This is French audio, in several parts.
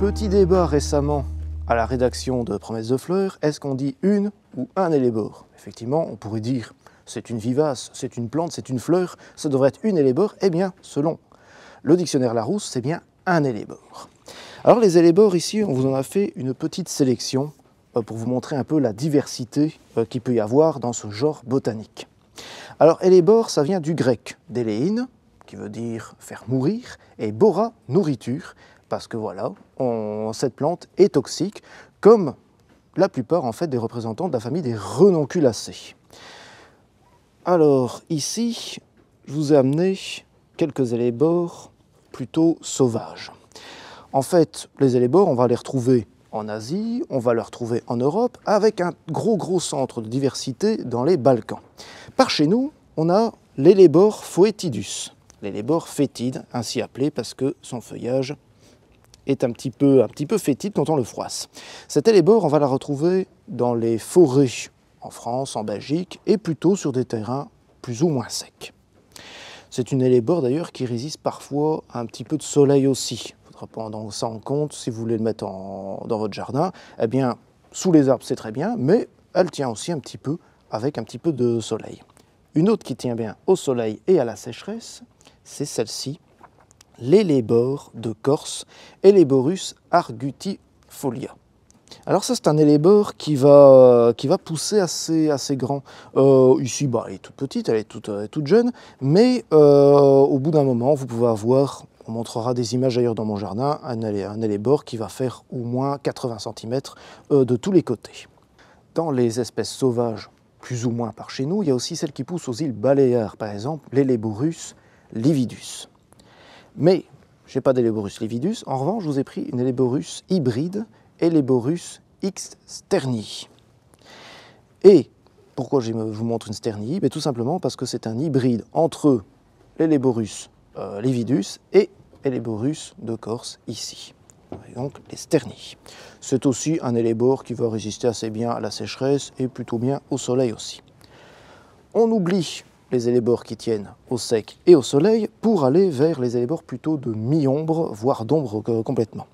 Petit débat récemment à la rédaction de Promesses de fleurs, est-ce qu'on dit une ou un hellebore? Effectivement, on pourrait dire c'est une vivace, c'est une plante, c'est une fleur, ça devrait être une hellebore. Eh bien, selon le dictionnaire Larousse, c'est bien un hellebore. Alors les hellebores ici, on vous en a fait une petite sélection pour vous montrer un peu la diversité qu'il peut y avoir dans ce genre botanique. Alors hellebore, ça vient du grec d'éléine, qui veut dire faire mourir, et bora, nourriture, parce que voilà, cette plante est toxique, comme la plupart en fait des représentants de la famille des renonculacées. Alors ici, je vous ai amené quelques hellebores plutôt sauvages. En fait, les hellebores, on va les retrouver en Asie, on va les retrouver en Europe, avec un gros centre de diversité dans les Balkans. Par chez nous, on a l'hellebore foetidus, l'hellebore fétide, ainsi appelé parce que son feuillage est un petit peu fétide quand on le froisse. Cette hellebore, on va la retrouver dans les forêts en France, en Belgique, et plutôt sur des terrains plus ou moins secs. C'est une hellebore d'ailleurs qui résiste parfois à un petit peu de soleil aussi. Il faudra prendre ça en compte si vous voulez le mettre dans votre jardin. Eh bien, sous les arbres, c'est très bien, mais elle tient aussi un petit peu avec un petit peu de soleil. Une autre qui tient bien au soleil et à la sécheresse, c'est celle-ci, l'hellebore de Corse, Helleborus argutifolia. Alors ça, c'est un hellebore qui va pousser assez grand. Ici, elle est toute petite, elle est toute jeune, mais au bout d'un moment, vous pouvez avoir, on montrera des images d'ailleurs dans mon jardin, un hellebore qui va faire au moins 80 cm de tous les côtés. Dans les espèces sauvages, plus ou moins par chez nous, il y a aussi celles qui poussent aux îles Baléares, par exemple, l'Helleborus lividus. Mais je n'ai pas d'Helleborus lividus, en revanche, je vous ai pris une Helleborus hybride, Helleborus X sterni. Et pourquoi je vous montre une sterni? Tout simplement parce que c'est un hybride entre l'Helleborus lividus et Helleborus de Corse ici. Et donc les sternis. C'est aussi un hellebore qui va résister assez bien à la sécheresse et plutôt bien au soleil aussi. On oublie les hellebores qui tiennent au sec et au soleil pour aller vers les hellebores plutôt de mi-ombre, voire d'ombre complètement.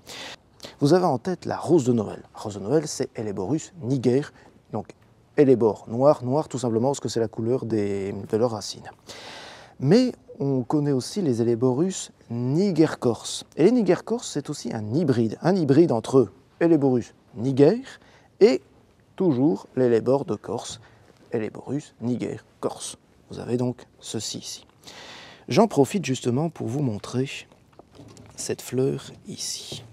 Vous avez en tête la rose de Noël. La rose de Noël, c'est Helleborus niger, donc hellebore noir tout simplement parce que c'est la couleur de leurs racines. Mais on connaît aussi les Helleborus niger-corse. Et les niger-corse, c'est aussi un hybride entre Helleborus niger et toujours l'hellebore de Corse, Helleborus niger-corse. Vous avez donc ceci ici. J'en profite justement pour vous montrer cette fleur ici.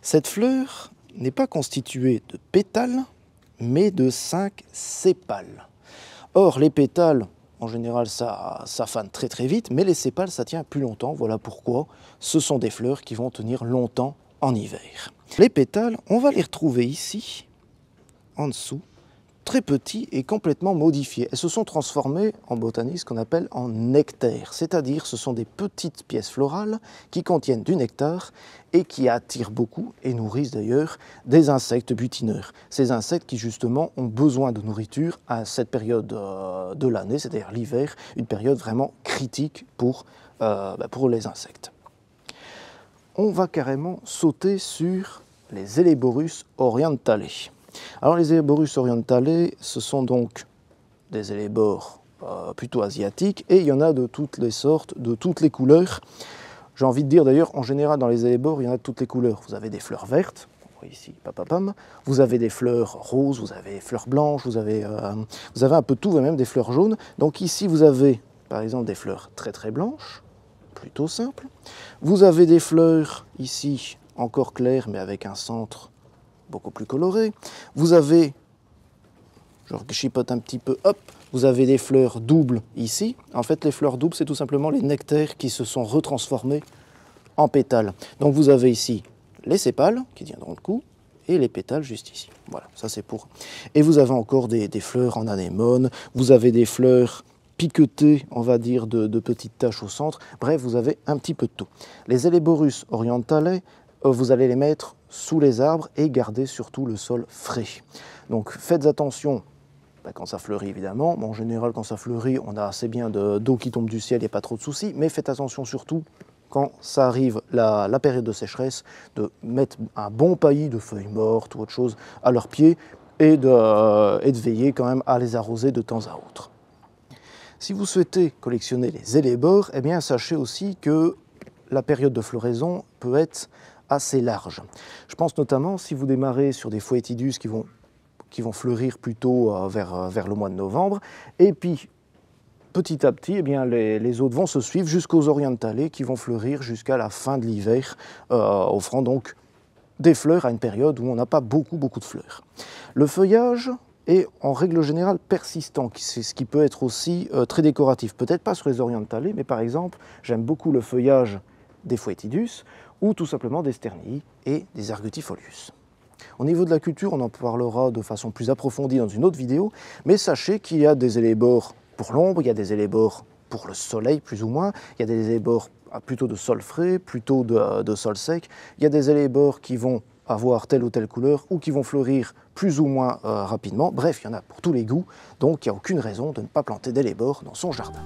Cette fleur n'est pas constituée de pétales, mais de 5 sépales. Or, les pétales, en général, ça fane très vite, mais les sépales, ça tient plus longtemps. Voilà pourquoi ce sont des fleurs qui vont tenir longtemps en hiver. Les pétales, on va les retrouver ici, en dessous, très petits et complètement modifiés. Elles se sont transformées en botanique, ce qu'on appelle en nectaire, c'est-à-dire ce sont des petites pièces florales qui contiennent du nectar et qui attirent beaucoup et nourrissent d'ailleurs des insectes butineurs. Ces insectes qui justement ont besoin de nourriture à cette période de l'année, c'est-à-dire l'hiver, une période vraiment critique pour les insectes. On va carrément sauter sur les Helleborus orientale. Alors les Helleborus orientale, ce sont donc des hellebores plutôt asiatiques et il y en a de toutes les sortes, de toutes les couleurs. J'ai envie de dire d'ailleurs, en général dans les hellebores, il y en a de toutes les couleurs. Vous avez des fleurs vertes, on voit ici, vous avez des fleurs roses, vous avez des fleurs blanches, vous avez un peu de tout, même des fleurs jaunes. Donc ici vous avez par exemple des fleurs très blanches, plutôt simples. Vous avez des fleurs ici encore claires mais avec un centre beaucoup plus coloré. Vous avez, je chipote un petit peu, hop, vous avez des fleurs doubles ici. En fait, les fleurs doubles, c'est tout simplement les nectaires qui se sont retransformés en pétales. Donc vous avez ici les sépales qui tiendront le coup et les pétales juste ici. Voilà, ça c'est pour. Et vous avez encore des fleurs en anémone, vous avez des fleurs piquetées, on va dire, de petites taches au centre. Bref, vous avez un petit peu de tout. Les Helleborus orientale, vous allez les mettre sous les arbres et garder surtout le sol frais. Donc faites attention quand ça fleurit évidemment, mais en général quand ça fleurit on a assez bien d'eau qui tombe du ciel, il n'y a pas trop de soucis, mais faites attention surtout quand ça arrive la période de sécheresse, de mettre un bon paillis de feuilles mortes ou autre chose à leurs pieds et de veiller quand même à les arroser de temps à autre. Si vous souhaitez collectionner les élébores, eh bien sachez aussi que la période de floraison peut être assez large. Je pense notamment si vous démarrez sur des Phoetidus qui vont fleurir plutôt vers le mois de novembre, et puis petit à petit, eh bien, les autres vont se suivre jusqu'aux Orientales qui vont fleurir jusqu'à la fin de l'hiver, offrant donc des fleurs à une période où on n'a pas beaucoup de fleurs. Le feuillage est en règle générale persistant, c'est ce qui peut être aussi très décoratif. Peut-être pas sur les Orientales, mais par exemple, j'aime beaucoup le feuillage des Phoetidus ou tout simplement des Sternii et des Argutifolius. Au niveau de la culture, on en parlera de façon plus approfondie dans une autre vidéo, mais sachez qu'il y a des élébores pour l'ombre, il y a des élébores pour le soleil plus ou moins, il y a des élébores plutôt de sol frais, plutôt de sol sec, il y a des élébores qui vont avoir telle ou telle couleur ou qui vont fleurir plus ou moins rapidement. Bref, il y en a pour tous les goûts, donc il n'y a aucune raison de ne pas planter d'élébores dans son jardin.